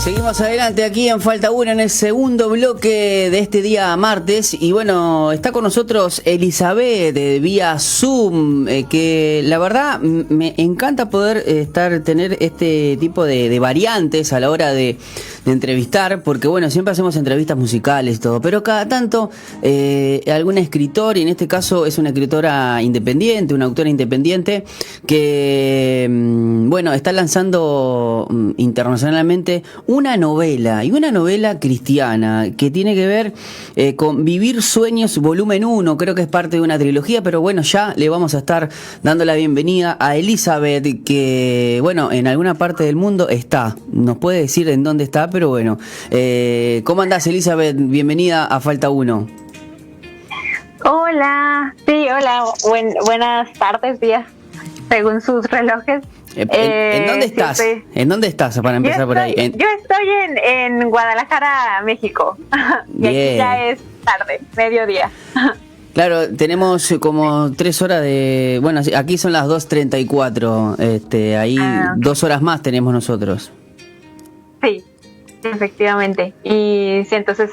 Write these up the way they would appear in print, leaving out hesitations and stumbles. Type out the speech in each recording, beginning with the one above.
Seguimos adelante aquí en Falta Uno en el segundo bloque de este día martes y bueno, está con nosotros Elizabeth vía Zoom, que la verdad me encanta poder tener este tipo de variantes a la hora de entrevistar, porque bueno, siempre hacemos entrevistas musicales y todo, pero cada tanto algún escritor, y en este caso es una escritora independiente, una autora independiente que bueno, está lanzando internacionalmente una novela, y una novela cristiana que tiene que ver con Vivir Sueños volumen 1, creo que es parte de una trilogía, pero bueno, ya le vamos a estar dando la bienvenida a Elizabeth, que bueno, en alguna parte del mundo está, nos puede decir en dónde está, pero bueno, ¿cómo andás, Elizabeth? Bienvenida a Falta 1. Hola, sí, hola, buenas tardes, días, según sus relojes. ¿En dónde estás? Sí, ¿En dónde estás para empezar por ahí? Yo estoy en Guadalajara, México. Y aquí ya es tarde, mediodía. Claro, tenemos como 3 horas de... Bueno, aquí son las 2:34. Ahí 2 horas más tenemos nosotros. Sí, efectivamente. Y sí, entonces,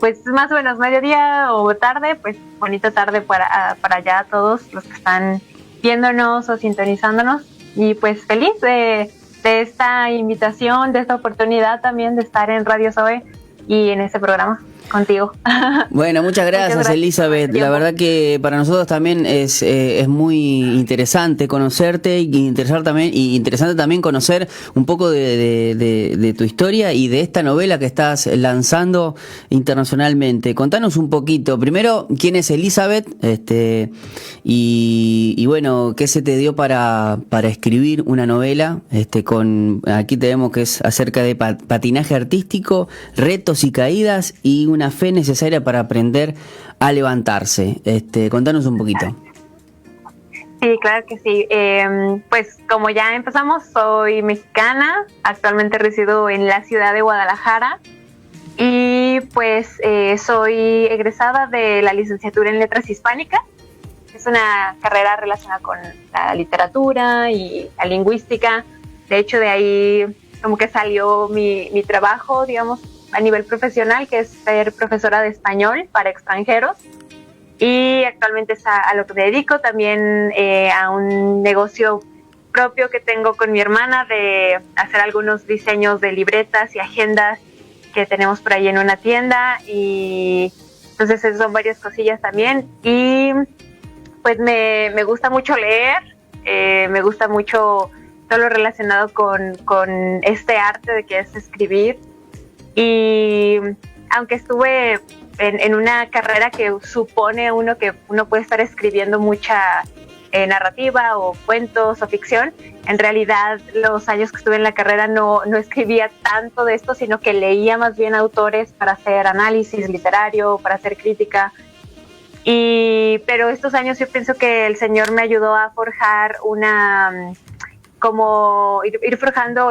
pues más o menos mediodía o tarde, pues bonita tarde para allá todos los que están viéndonos o sintonizándonos. Y pues feliz de esta invitación, de esta oportunidad también de estar en Radio Zoe y en este programa contigo. Bueno, muchas gracias, Elizabeth. La verdad que para nosotros también es muy interesante conocerte y interesante también conocer un poco de tu historia y de esta novela que estás lanzando internacionalmente. Contanos un poquito, primero, ¿quién es Elizabeth? Y bueno, ¿qué se te dio para escribir una novela? Aquí tenemos que es acerca de patinaje artístico, retos y caídas y una fe necesaria para aprender a levantarse. Contanos un poquito. Sí, claro que sí. Pues como ya empezamos, soy mexicana, actualmente resido en la ciudad de Guadalajara y pues soy egresada de la licenciatura en Letras Hispánicas. Es una carrera relacionada con la literatura y la lingüística. De hecho, de ahí como que salió mi trabajo, digamos, a nivel profesional, que es ser profesora de español para extranjeros. Y actualmente es a lo que me dedico, también a un negocio propio que tengo con mi hermana de hacer algunos diseños de libretas y agendas que tenemos por ahí en una tienda. Y entonces esas son varias cosillas también. Y pues me gusta mucho leer, me gusta mucho todo lo relacionado con este arte de que es escribir. Y aunque estuve en una carrera que supone que uno puede estar escribiendo mucha narrativa o cuentos o ficción, en realidad los años que estuve en la carrera no escribía tanto de esto, sino que leía más bien autores para hacer análisis literario, para hacer crítica. Pero estos años yo pienso que el Señor me ayudó a forjar como ir forjando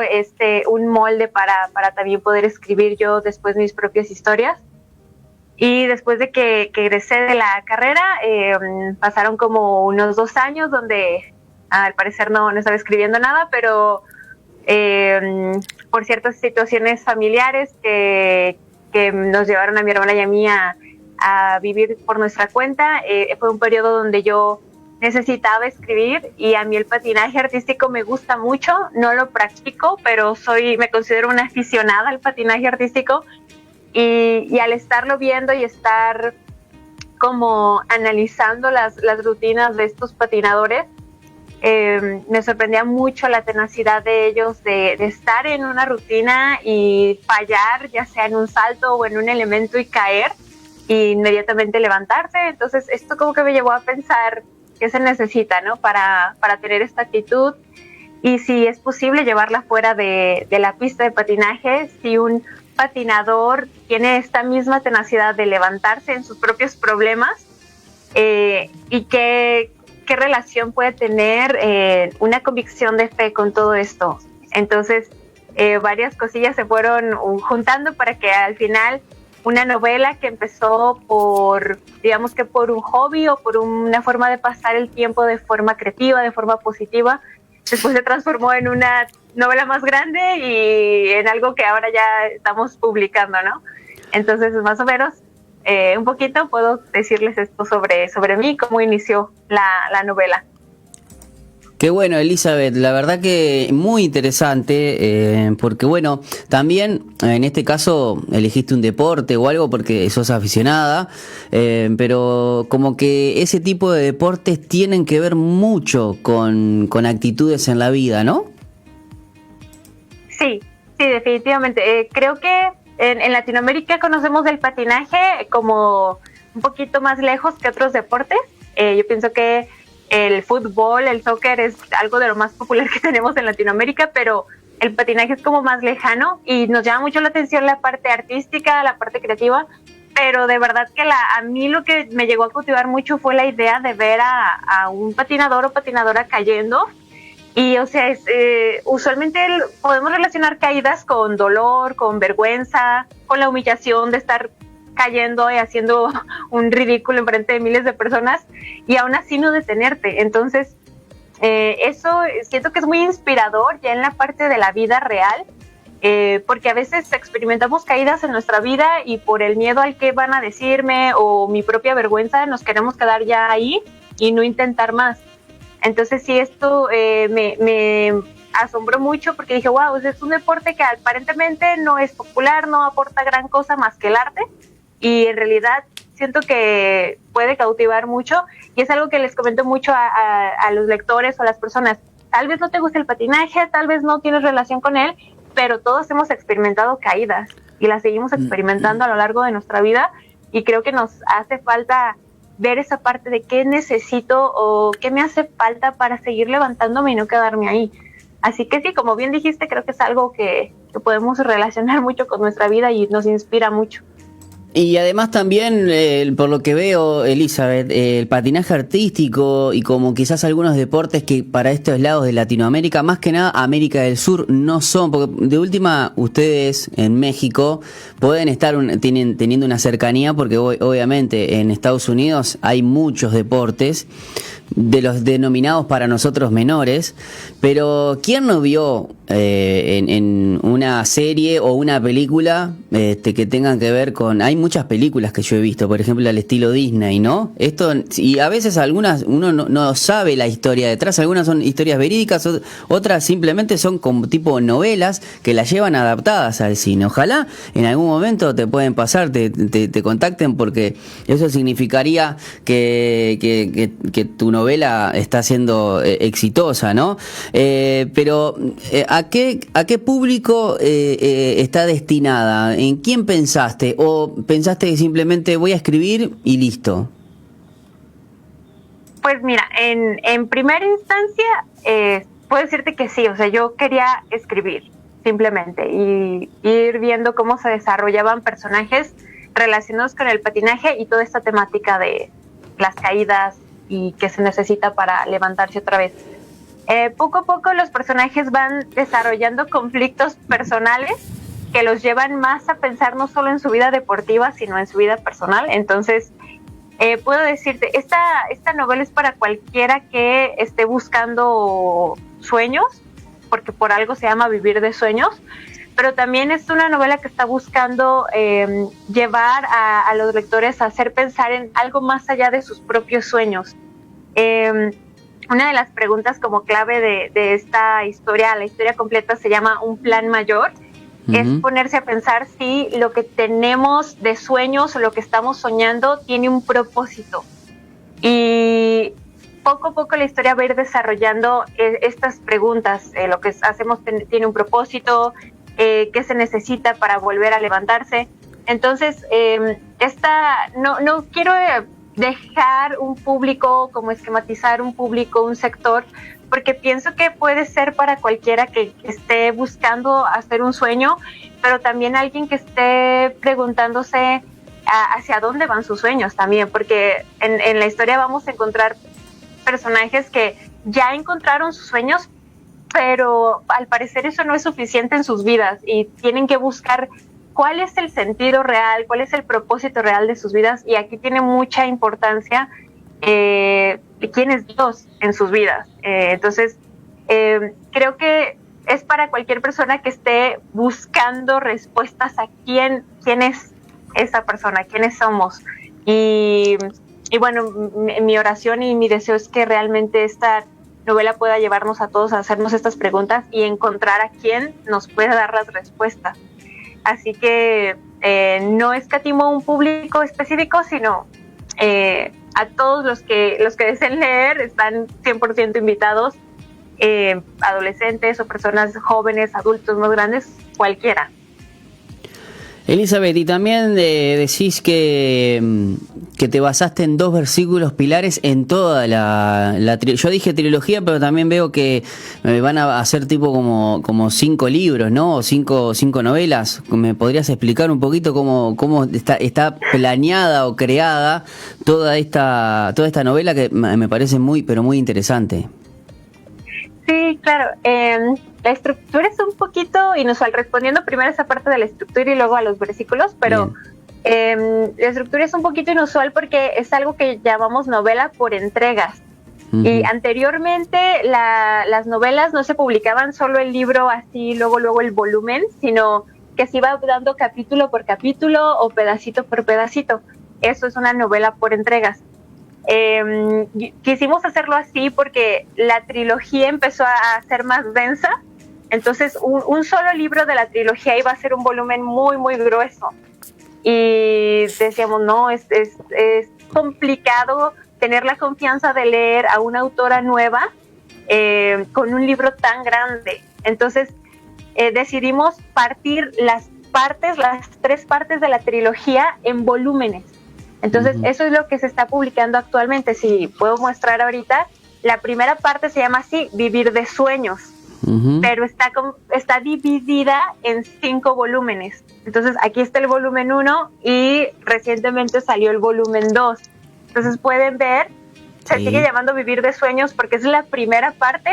un molde para también poder escribir yo después mis propias historias. Y después de que egresé de la carrera, pasaron como unos 2 años donde al parecer no estaba escribiendo nada, pero por ciertas situaciones familiares que nos llevaron a mi hermana y a mí a vivir por nuestra cuenta, fue un periodo donde yo necesitaba escribir, y a mí el patinaje artístico me gusta mucho. No lo practico, pero me considero una aficionada al patinaje artístico, y al estarlo viendo y estar como analizando las rutinas de estos patinadores, me sorprendía mucho la tenacidad de ellos de estar en una rutina y fallar, ya sea en un salto o en un elemento, y caer e inmediatamente levantarse. Entonces esto como que me llevó a pensar qué se necesita, ¿no? para tener esta actitud, y si es posible llevarla fuera de la pista de patinaje, si un patinador tiene esta misma tenacidad de levantarse en sus propios problemas, y qué relación puede tener una convicción de fe con todo esto. Entonces varias cosillas se fueron juntando para que al final una novela que empezó por un hobby o por una forma de pasar el tiempo de forma creativa, de forma positiva, después se transformó en una novela más grande y en algo que ahora ya estamos publicando, ¿no? Entonces, más o menos, un poquito puedo decirles esto sobre mí, cómo inició la novela. Qué bueno, Elizabeth, la verdad que muy interesante, porque bueno, también en este caso elegiste un deporte o algo porque sos aficionada, pero como que ese tipo de deportes tienen que ver mucho con actitudes en la vida, ¿no? Sí, sí, definitivamente. Creo que en Latinoamérica conocemos el patinaje como un poquito más lejos que otros deportes. Yo pienso que el fútbol, el soccer es algo de lo más popular que tenemos en Latinoamérica, pero el patinaje es como más lejano y nos llama mucho la atención la parte artística, la parte creativa, pero de verdad que a mí lo que me llegó a cautivar mucho fue la idea de ver a un patinador o patinadora cayendo. Y, o sea, usualmente podemos relacionar caídas con dolor, con vergüenza, con la humillación de estar cayendo y haciendo un ridículo en frente de miles de personas y aún así no detenerte. Entonces, eso siento que es muy inspirador ya en la parte de la vida real, porque a veces experimentamos caídas en nuestra vida y por el miedo al que van a decirme o mi propia vergüenza nos queremos quedar ya ahí y no intentar más. Entonces sí, esto me asombró mucho porque dije, wow, es un deporte que aparentemente no es popular, no aporta gran cosa más que el arte y en realidad siento que puede cautivar mucho y es algo que les comento mucho a los lectores o a las personas. Tal vez no te guste el patinaje, tal vez no tienes relación con él, pero todos hemos experimentado caídas y las seguimos experimentando a lo largo de nuestra vida y creo que nos hace falta ver esa parte de qué necesito o qué me hace falta para seguir levantándome y no quedarme ahí. Así que sí, como bien dijiste, creo que es algo que podemos relacionar mucho con nuestra vida y nos inspira mucho. Y además también, por lo que veo, Elizabeth, el patinaje artístico y como quizás algunos deportes que para estos lados de Latinoamérica, más que nada América del Sur, no son, porque de última ustedes en México pueden estar teniendo una cercanía porque obviamente en Estados Unidos hay muchos deportes de los denominados para nosotros menores, pero ¿quién no vio en una serie o una película que tengan que ver con... Hay muchas películas que yo he visto, por ejemplo, al estilo Disney, ¿no? Esto, y a veces algunas uno no sabe la historia detrás, algunas son historias verídicas, otras simplemente son como tipo novelas que las llevan adaptadas al cine. Ojalá en algún momento te pueden pasar, te contacten porque eso significaría que tu novela está siendo exitosa, ¿no? Pero ¿a qué público está destinada? ¿En quién pensaste? ¿O pensaste que simplemente voy a escribir y listo? Pues mira, en primera instancia, puedo decirte que sí, o sea, yo quería escribir simplemente y ir viendo cómo se desarrollaban personajes relacionados con el patinaje y toda esta temática de las caídas y qué se necesita para levantarse otra vez. Poco a poco los personajes van desarrollando conflictos personales que los llevan más a pensar no solo en su vida deportiva, sino en su vida personal. Entonces, puedo decirte, esta novela es para cualquiera que esté buscando sueños, porque por algo se llama Vivir de Sueños, pero también es una novela que está buscando llevar a los lectores a hacer pensar en algo más allá de sus propios sueños. Una de las preguntas como clave de esta historia, la historia completa se llama Un plan mayor, es ponerse a pensar si lo que tenemos de sueños o lo que estamos soñando tiene un propósito. Y poco a poco la historia va a ir desarrollando estas preguntas, lo que hacemos tiene un propósito, qué se necesita para volver a levantarse. Entonces, no quiero dejar un público, como esquematizar un público, un sector, porque pienso que puede ser para cualquiera que esté buscando hacer un sueño, pero también alguien que esté preguntándose hacia dónde van sus sueños también, porque en la historia vamos a encontrar personajes que ya encontraron sus sueños, pero al parecer eso no es suficiente en sus vidas y tienen que buscar cuál es el sentido real, cuál es el propósito real de sus vidas, y aquí tiene mucha importancia quién es Dios en sus vidas. Entonces, creo que es para cualquier persona que esté buscando respuestas a quién es esa persona, quiénes somos. Y bueno, mi oración y mi deseo es que realmente esta novela pueda llevarnos a todos a hacernos estas preguntas y encontrar a quién nos pueda dar las respuestas. Así que no escatimo un público específico, sino a todos los que deseen leer están 100% invitados, adolescentes o personas jóvenes, adultos, más grandes, cualquiera. Elizabeth, y también decís que te basaste en 2 versículos pilares en toda la yo dije trilogía, pero también veo que van a hacer tipo como 5 libros, ¿no? O 5 novelas. ¿Me podrías explicar un poquito cómo está planeada o creada toda esta novela que me parece muy, pero muy interesante? Sí, claro. La estructura es un poquito inusual, respondiendo primero a esa parte de la estructura y luego a los versículos, pero la estructura es un poquito inusual porque es algo que llamamos novela por entregas. Uh-huh. Y anteriormente las novelas no se publicaban solo el libro así, luego el volumen, sino que se iba dando capítulo por capítulo o pedacito por pedacito. Eso es una novela por entregas. Quisimos hacerlo así porque la trilogía empezó a ser más densa, entonces un solo libro de la trilogía iba a ser un volumen muy muy grueso y decíamos no, es complicado tener la confianza de leer a una autora nueva con un libro tan grande. Entonces decidimos partir las 3 partes de la trilogía en volúmenes. Entonces, uh-huh. Eso es lo que se está publicando actualmente. Si puedo mostrar ahorita, la primera parte se llama así, Vivir de Sueños, uh-huh. Pero está dividida en 5 volúmenes. Entonces, aquí está el volumen 1 y recientemente salió el volumen 2. Entonces, pueden ver, se sigue llamando Vivir de Sueños porque es la primera parte,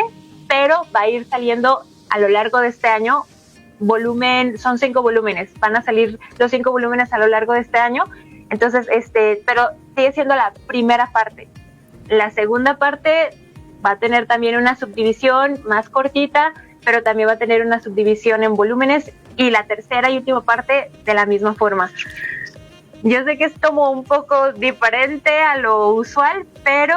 pero va a ir saliendo a lo largo de este año son 5 volúmenes. Van a salir los 5 volúmenes a lo largo de este año. Entonces, pero sigue siendo la primera parte. La segunda parte va a tener también una subdivisión más cortita, pero también va a tener una subdivisión en volúmenes, y la tercera y última parte de la misma forma. Yo sé que es como un poco diferente a lo usual, pero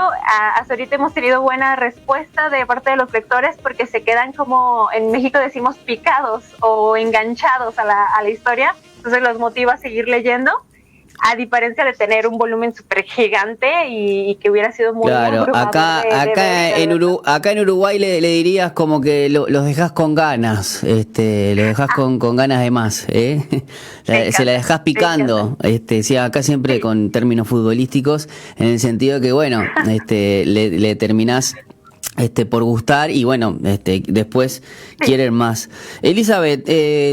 hasta ahorita hemos tenido buena respuesta de parte de los lectores porque se quedan como, en México decimos, picados o enganchados a la historia. Entonces los motiva a seguir leyendo, a diferencia de tener un volumen súper gigante y que hubiera sido muy claro, acá en Uruguay le dirías como que los dejás con ganas, lo dejás con ganas de más, se la dejás picando, sí, acá siempre con términos futbolísticos, en el sentido que bueno, le terminás por gustar y bueno, después quieren más. Elizabeth,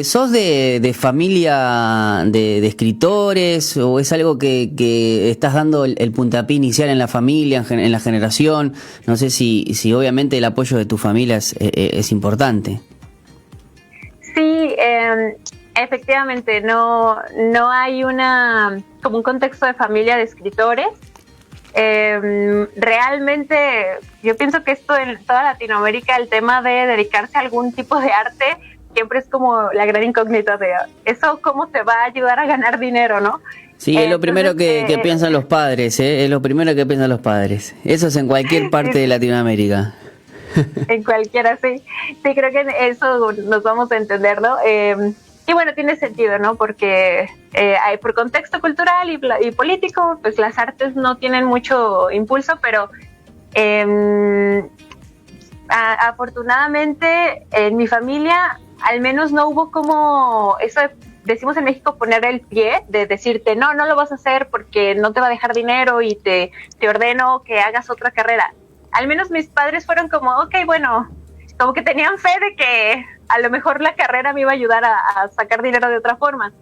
¿sos de familia de escritores o es algo que estás dando el puntapié inicial en la familia, en la generación? No sé si obviamente el apoyo de tu familia es importante. Sí, efectivamente, no hay como un contexto de familia de escritores. Realmente yo pienso que esto en toda Latinoamérica, el tema de dedicarse a algún tipo de arte siempre es como la gran incógnita de eso, cómo te va a ayudar a ganar dinero, ¿no? Sí, es lo primero que piensan los padres, es lo primero que piensan los padres. Eso es en cualquier parte de Latinoamérica. En cualquiera, sí, creo que eso nos vamos a entender, ¿no? Y bueno, tiene sentido, ¿no? Porque por contexto cultural y político, pues las artes no tienen mucho impulso, pero afortunadamente en mi familia al menos no hubo como eso, decimos en México, poner el pie, de decirte, no lo vas a hacer porque no te va a dejar dinero y te ordeno que hagas otra carrera. Al menos mis padres fueron como, ok, bueno, como que tenían fe de que a lo mejor la carrera me iba a ayudar a sacar dinero de otra forma.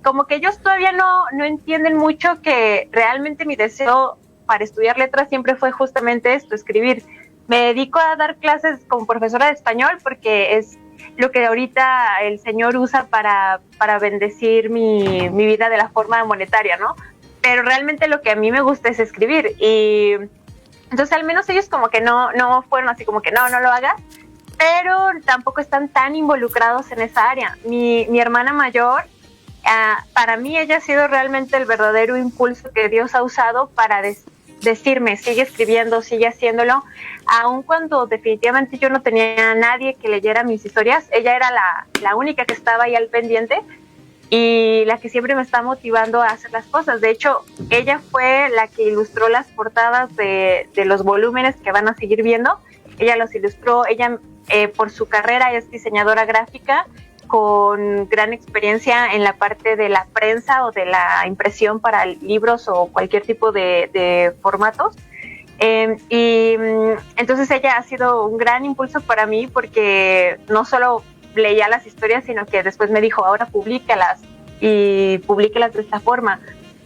Como que ellos todavía no entienden mucho que realmente mi deseo para estudiar letras siempre fue justamente esto, escribir. Me dedico a dar clases como profesora de español porque es lo que ahorita el Señor usa para bendecir mi vida de la forma monetaria, ¿no? Pero realmente lo que a mí me gusta es escribir, y entonces al menos ellos como que no fueron así como que no lo hagas. pero tampoco están tan involucrados en esa área. Mi hermana mayor, para mí ella ha sido realmente el verdadero impulso que Dios ha usado para decirme, sigue escribiendo, sigue haciéndolo, aun cuando definitivamente yo no tenía a nadie que leyera mis historias. Ella era la única que estaba ahí al pendiente y la que siempre me está motivando a hacer las cosas. De hecho, ella fue la que ilustró las portadas de los volúmenes que van a seguir viendo. Ella los ilustró, ella por su carrera es diseñadora gráfica con gran experiencia en la parte de la prensa o de la impresión para libros o cualquier tipo de formatos. Y entonces ella ha sido un gran impulso para mí porque no solo leía las historias, sino que después me dijo, ahora públicalas y públicalas de esta forma.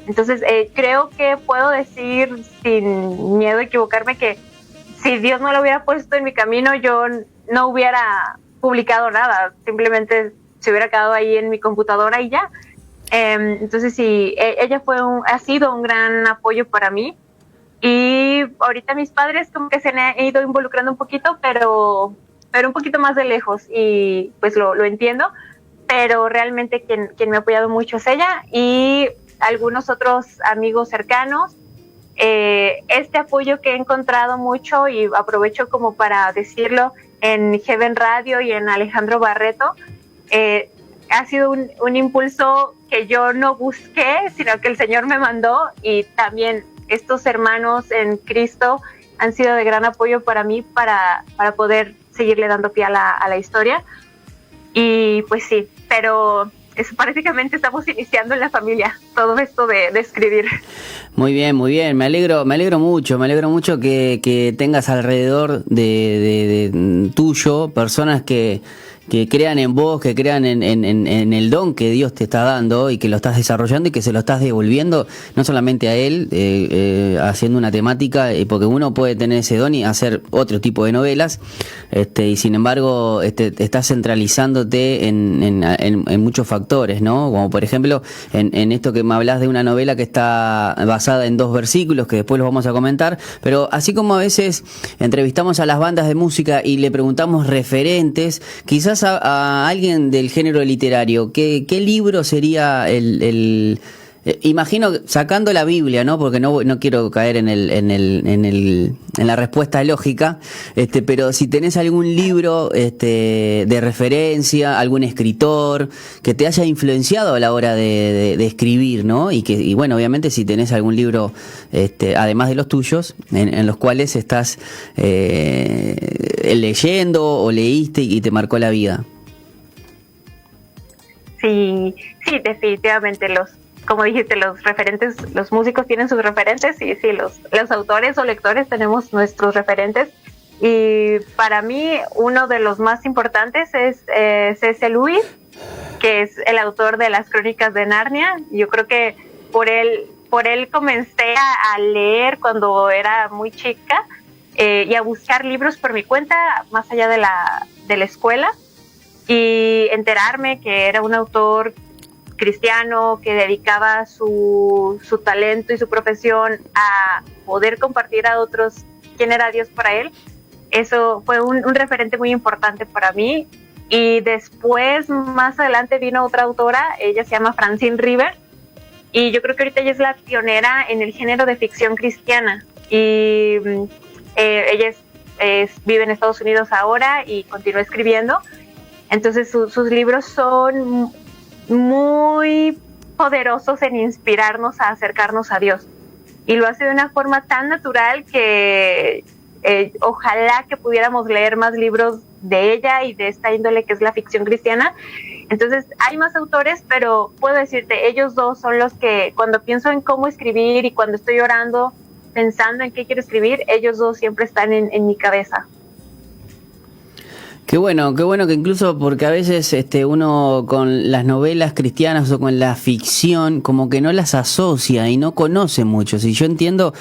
Entonces creo que puedo decir sin miedo a equivocarme que si Dios no lo hubiera puesto en mi camino, yo no hubiera publicado nada, simplemente se hubiera quedado ahí en mi computadora y ya. Entonces sí, ella ha sido un gran apoyo para mí, y ahorita mis padres como que se han ido involucrando un poquito, pero un poquito más de lejos, y pues lo entiendo, pero realmente quien me ha apoyado mucho es ella y algunos otros amigos cercanos. Este apoyo que he encontrado mucho, y aprovecho como para decirlo, en Heaven Radio y en Alejandro Barreto, ha sido un impulso que yo no busqué, sino que el Señor me mandó, y también estos hermanos en Cristo han sido de gran apoyo para mí para poder seguirle dando pie a la historia. Y pues sí, pero prácticamente estamos iniciando en la familia todo esto de escribir. Muy bien, muy bien. Me alegro mucho que tengas alrededor de tuyo personas que crean en vos, que crean en el don que Dios te está dando y que lo estás desarrollando y que se lo estás devolviendo, no solamente a él, haciendo una temática, porque uno puede tener ese don y hacer otro tipo de novelas, y sin embargo estás centralizándote en muchos factores, ¿no? Como por ejemplo en esto que me hablas de una novela que está basada en 2 versículos, que después los vamos a comentar, pero así como a veces entrevistamos a las bandas de música y le preguntamos referentes, quizás a alguien del género literario, ¿qué libro sería imagino, sacando la Biblia, ¿no? Porque no quiero caer en la respuesta lógica, pero si tenés algún libro de referencia, algún escritor que te haya influenciado a la hora de escribir, ¿no? Y bueno, obviamente si tenés algún libro, además de los tuyos, en los cuales estás leyendo o leíste y te marcó la vida. Sí, definitivamente como dijiste, los referentes, los músicos tienen sus referentes, y sí, los autores o lectores tenemos nuestros referentes. Y para mí uno de los más importantes es C.S. Lewis, que es el autor de las Crónicas de Narnia. Yo creo que por él comencé a leer cuando era muy chica, y a buscar libros por mi cuenta, más allá de la escuela, y enterarme que era un autor cristiano que dedicaba su talento y su profesión a poder compartir a otros quién era Dios para él. Eso fue un referente muy importante para mí. Y después, más adelante, vino otra autora, ella se llama Francine River, y yo creo que ahorita ella es la pionera en el género de ficción cristiana, y ella vive en Estados Unidos ahora y continúa escribiendo. Entonces sus libros son muy poderosos en inspirarnos a acercarnos a Dios, y lo hace de una forma tan natural que ojalá que pudiéramos leer más libros de ella y de esta índole que es la ficción cristiana. Entonces hay más autores, pero puedo decirte, ellos dos son los que, cuando pienso en cómo escribir y cuando estoy orando pensando en qué quiero escribir, ellos dos siempre están en mi cabeza. Qué bueno que incluso, porque a veces uno con las novelas cristianas o con la ficción como que no las asocia y no conoce mucho. Si yo entiendo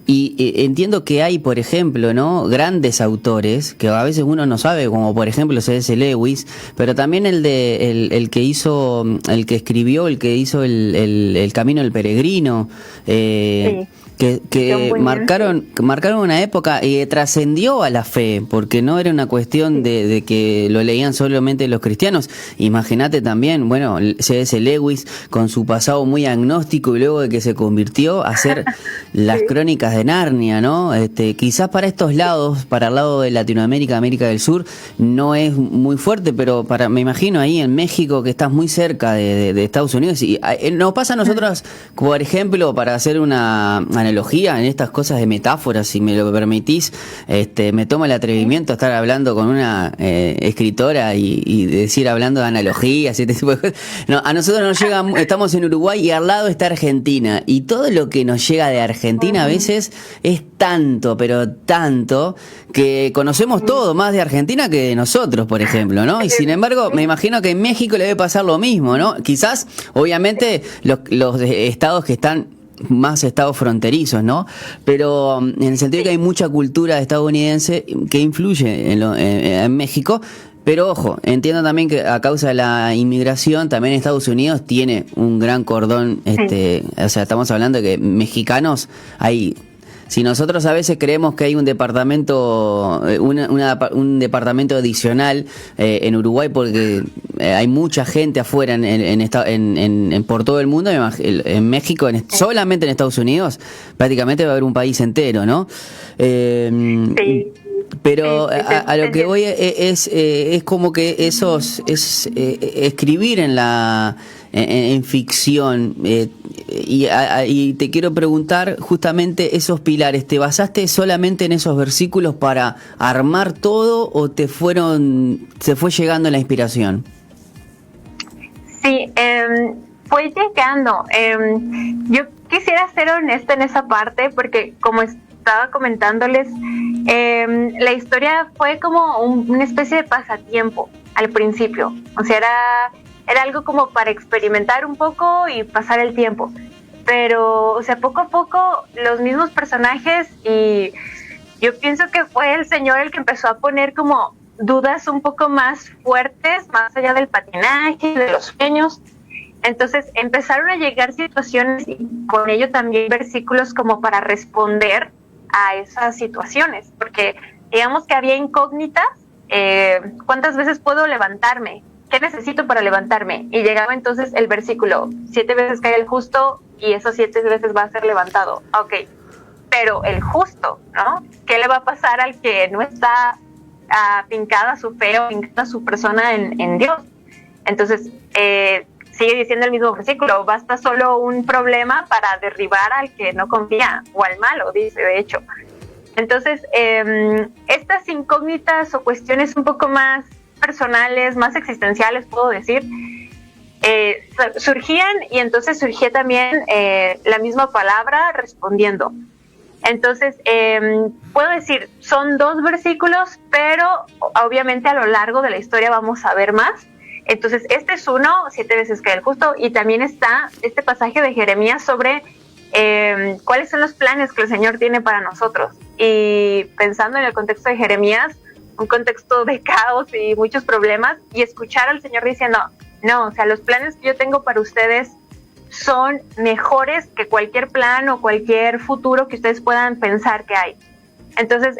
entiendo que hay, por ejemplo, ¿no?, grandes autores que a veces uno no sabe, como por ejemplo C.S. Lewis, pero también el que escribió el Camino del Peregrino, sí. que marcaron una época y trascendió a la fe, porque no era una cuestión de que lo leían solamente los cristianos. Imagínate también, bueno, C.S. Lewis con su pasado muy agnóstico y luego de que se convirtió a hacer las crónicas de Narnia, ¿no? Quizás para estos lados, para el lado de Latinoamérica, América del Sur, no es muy fuerte, pero me imagino ahí en México, que estás muy cerca de Estados Unidos, y nos pasa a nosotros, por ejemplo, para hacer una analogía en estas cosas de metáforas, si me lo permitís, me tomo el atrevimiento de estar hablando con una escritora y decir, hablando de analogías y este tipo de cosas. No, a nosotros nos llega, estamos en Uruguay y al lado está Argentina, y todo lo que nos llega de Argentina a veces es tanto, pero tanto, que conocemos todo más de Argentina que de nosotros, por ejemplo, ¿no? Y sin embargo, me imagino que en México le debe pasar lo mismo, ¿no? Quizás, obviamente, los estados que están más estados fronterizos, ¿no? Pero en el sentido de que hay mucha cultura estadounidense que influye en México. Pero ojo, entiendo también que a causa de la inmigración también Estados Unidos tiene un gran cordón, o sea, estamos hablando de que mexicanos hay. Si nosotros a veces creemos que hay un departamento, un departamento adicional en Uruguay porque hay mucha gente afuera por todo el mundo, en México, solamente en Estados Unidos, prácticamente va a haber un país entero, ¿no? Sí. Pero a lo que voy es como que escribir en ficción, y te quiero preguntar justamente esos pilares, ¿te basaste solamente en esos versículos para armar todo o se fue llegando la inspiración? Sí, fue llegando. Yo quisiera ser honesta en esa parte porque, como estaba comentándoles, la historia fue como una especie de pasatiempo al principio. O sea, era algo como para experimentar un poco y pasar el tiempo. Pero, o sea, poco a poco los mismos personajes, y yo pienso que fue el Señor el que empezó a poner como dudas un poco más fuertes, más allá del patinaje, de los sueños. Entonces empezaron a llegar situaciones y con ello también versículos como para responder a esas situaciones, porque digamos que había incógnitas. ¿Cuántas veces puedo levantarme? ¿Qué necesito para levantarme? Y llegaba entonces el versículo, 7 veces cae el justo y esas 7 veces va a ser levantado. Ok, pero el justo, ¿no? ¿Qué le va a pasar al que no está fincada su fe o fincada su persona en Dios? Entonces, sigue diciendo el mismo versículo, basta solo un problema para derribar al que no confía, o al malo, dice de hecho. Entonces, estas incógnitas o cuestiones un poco más personales, más existenciales, puedo decir, surgían, y entonces surgía también la misma palabra respondiendo. Entonces, puedo decir, son 2 versículos, pero obviamente a lo largo de la historia vamos a ver más. Entonces, este es uno, 7 veces cae el justo, y también está este pasaje de Jeremías sobre cuáles son los planes que el Señor tiene para nosotros. Y pensando en el contexto de Jeremías, un contexto de caos y muchos problemas, y escuchar al Señor diciendo, no, o sea, los planes que yo tengo para ustedes son mejores que cualquier plan o cualquier futuro que ustedes puedan pensar que hay. Entonces,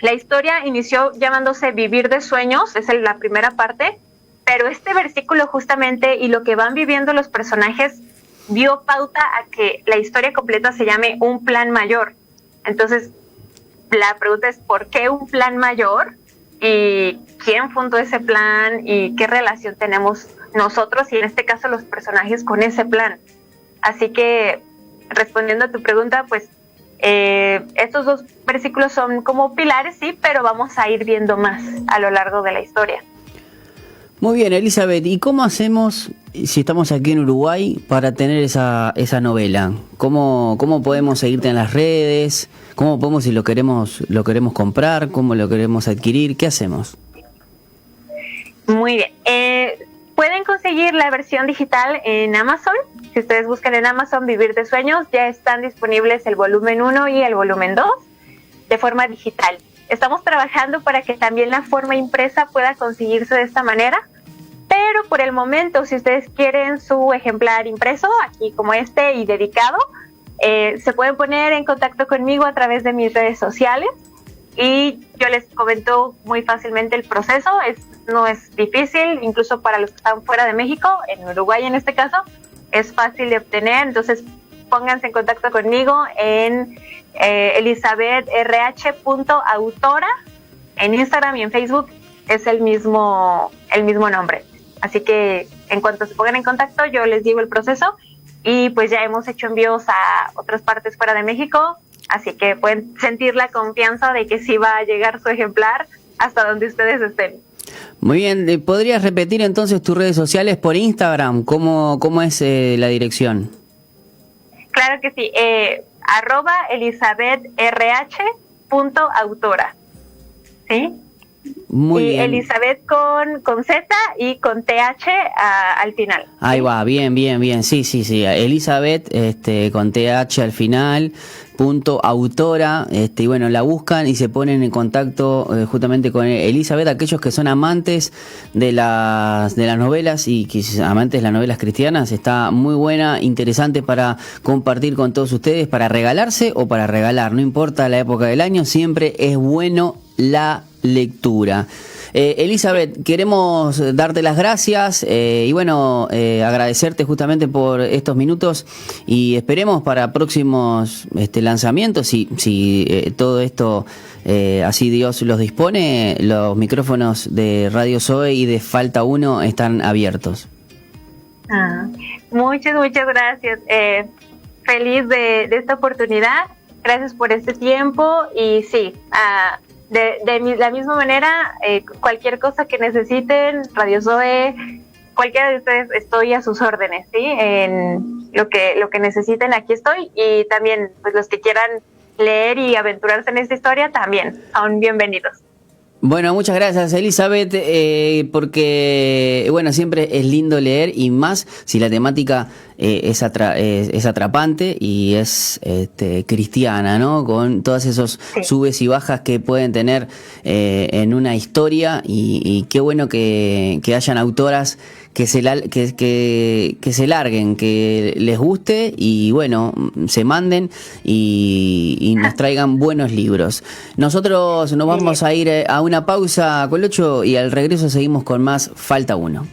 la historia inició llamándose Vivir de Sueños, es la primera parte, pero este versículo justamente y lo que van viviendo los personajes dio pauta a que la historia completa se llame Un Plan Mayor. Entonces, la pregunta es, ¿por qué un plan mayor? ¿Y quién fundó ese plan? ¿Y qué relación tenemos nosotros y en este caso los personajes con ese plan? Así que, respondiendo a tu pregunta, pues estos 2 versículos son como pilares, sí, pero vamos a ir viendo más a lo largo de la historia. Muy bien, Elizabeth, ¿y cómo hacemos, si estamos aquí en Uruguay, para tener esa novela? ¿Cómo podemos seguirte en las redes? ¿Cómo podemos, si lo queremos comprar? ¿Cómo lo queremos adquirir? ¿Qué hacemos? Muy bien. Pueden conseguir la versión digital en Amazon. Si ustedes buscan en Amazon Vivir de Sueños, ya están disponibles el volumen 1 y el volumen 2 de forma digital. Estamos trabajando para que también la forma impresa pueda conseguirse de esta manera, pero por el momento, si ustedes quieren su ejemplar impreso, aquí como este y dedicado, Se pueden poner en contacto conmigo a través de mis redes sociales y yo les comento muy fácilmente el proceso. No es difícil, incluso para los que están fuera de México, en Uruguay en este caso, es fácil de obtener. Entonces pónganse en contacto conmigo en elisabethrh.autora en Instagram y en Facebook. Es el mismo nombre. Así que en cuanto se pongan en contacto, yo les digo el proceso y pues ya hemos hecho envíos a otras partes fuera de México, así que pueden sentir la confianza de que sí va a llegar su ejemplar hasta donde ustedes estén. Muy bien, ¿podrías repetir entonces tus redes sociales por Instagram? ¿Cómo es la dirección? Claro que sí, @elisabethrh.autora, ¿sí? Muy bien. Elizabeth con Z y con TH al final. Ahí va, bien. Sí. Elizabeth, con TH al final, .autora, y bueno, la buscan y se ponen en contacto justamente con Elizabeth, aquellos que son amantes de las novelas y que amantes de las novelas cristianas. Está muy buena, interesante para compartir con todos ustedes, para regalarse o para regalar, no importa la época del año, siempre es bueno la lectura. Elizabeth, queremos darte las gracias y bueno, agradecerte justamente por estos minutos y esperemos para próximos lanzamientos, si todo esto así Dios los dispone, los micrófonos de Radio Zoe y de Falta Uno están abiertos. Muchas gracias. Feliz de esta oportunidad. Gracias por este tiempo y sí, de la misma manera, cualquier cosa que necesiten, Radio Zoe, cualquiera de ustedes, estoy a sus órdenes, ¿sí? En lo que necesiten, aquí estoy. Y también, pues los que quieran leer y aventurarse en esta historia, también son bienvenidos. Bueno, muchas gracias, Elizabeth, porque bueno, siempre es lindo leer y más si la temática es atrapante y es cristiana, ¿no? Con todas esos subes y bajas que pueden tener en una historia y qué bueno que hayan autoras que se larguen, que les guste y bueno, se manden y nos traigan buenos libros. Nosotros nos vamos a ir a una pausa, Colocho, y al regreso seguimos con más Falta Uno.